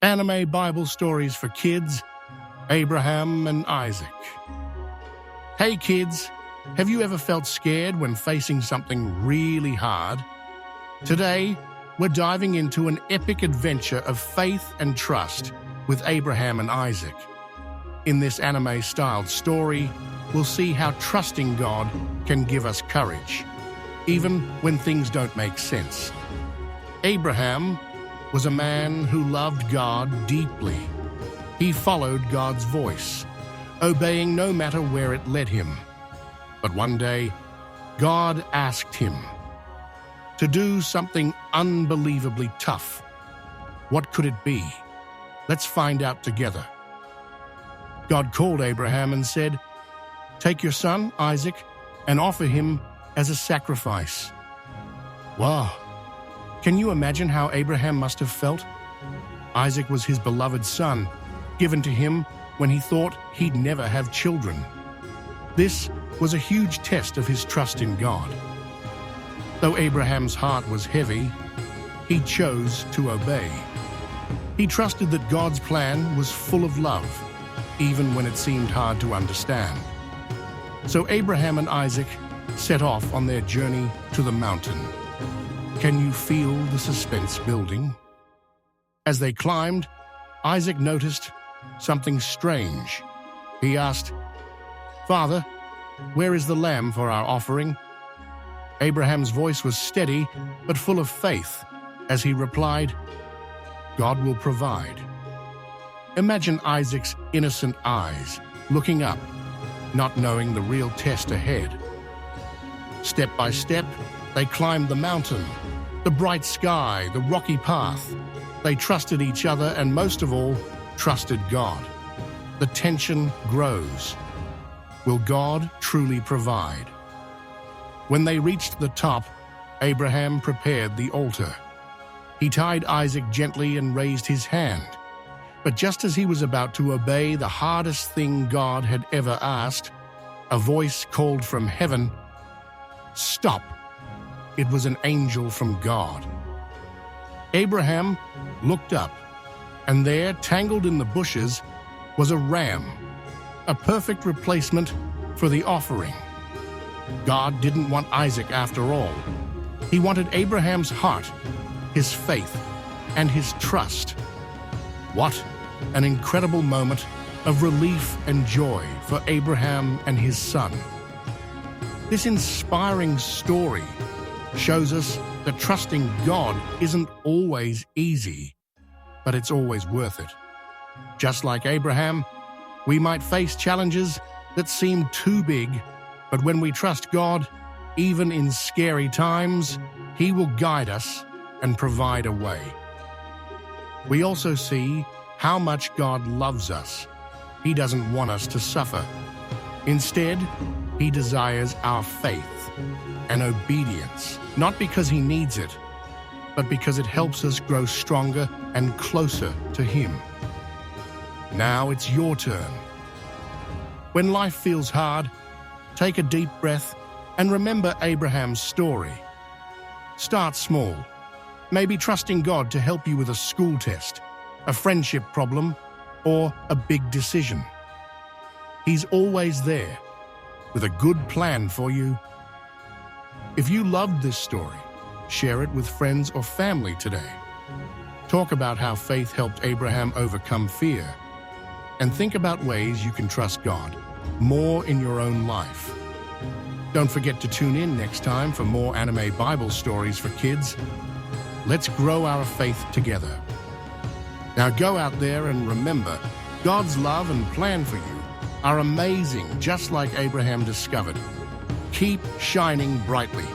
Anime Bible Stories for Kids, Abraham and Isaac. Hey kids, have you ever felt scared when facing something really hard? Today, we're diving into an epic adventure of faith and trust with Abraham and Isaac. In this anime-styled story, we'll see how trusting God can give us courage, even when things don't make sense. Abraham was a man who loved God deeply. He followed God's voice, obeying no matter where it led him. But one day, God asked him to do something unbelievably tough. What could it be? Let's find out together. God called Abraham and said, "Take your son, Isaac, and offer him as a sacrifice." Wow! Can you imagine how Abraham must have felt? Isaac was his beloved son, given to him when he thought he'd never have children. This was a huge test of his trust in God. Though Abraham's heart was heavy, he chose to obey. He trusted that God's plan was full of love, even when it seemed hard to understand. So Abraham and Isaac set off on their journey to the mountain. Can you feel the suspense building? As they climbed, Isaac noticed something strange. He asked, "Father, where is the lamb for our offering?" Abraham's voice was steady but full of faith as he replied, "God will provide." Imagine Isaac's innocent eyes looking up, not knowing the real test ahead. Step by step, they climbed the mountain, the bright sky, the rocky path. They trusted each other and, most of all, trusted God. The tension grows. Will God truly provide? When they reached the top, Abraham prepared the altar. He tied Isaac gently and raised his hand. But just as he was about to obey the hardest thing God had ever asked, a voice called from heaven, "Stop!" It was an angel from God. Abraham looked up, and there, tangled in the bushes, was a ram, a perfect replacement for the offering. God didn't want Isaac after all. He wanted Abraham's heart, his faith, and his trust. What an incredible moment of relief and joy for Abraham and his son. This inspiring story shows us that trusting God isn't always easy, but it's always worth it. Just like Abraham, we might face challenges that seem too big, but when we trust God, even in scary times, He will guide us and provide a way. We also see how much God loves us. He doesn't want us to suffer. Instead, He desires our faith and obedience, not because He needs it, but because it helps us grow stronger and closer to Him. Now it's your turn. When life feels hard, take a deep breath and remember Abraham's story. Start small, maybe trusting God to help you with a school test, a friendship problem, or a big decision. He's always there, with a good plan for you. If you loved this story, share it with friends or family today. Talk about how faith helped Abraham overcome fear, and think about ways you can trust God more in your own life. Don't forget to tune in next time for more anime Bible stories for kids. Let's grow our faith together. Now go out there and remember, God's love and plan for you are amazing, just like Abraham discovered. Keep shining brightly.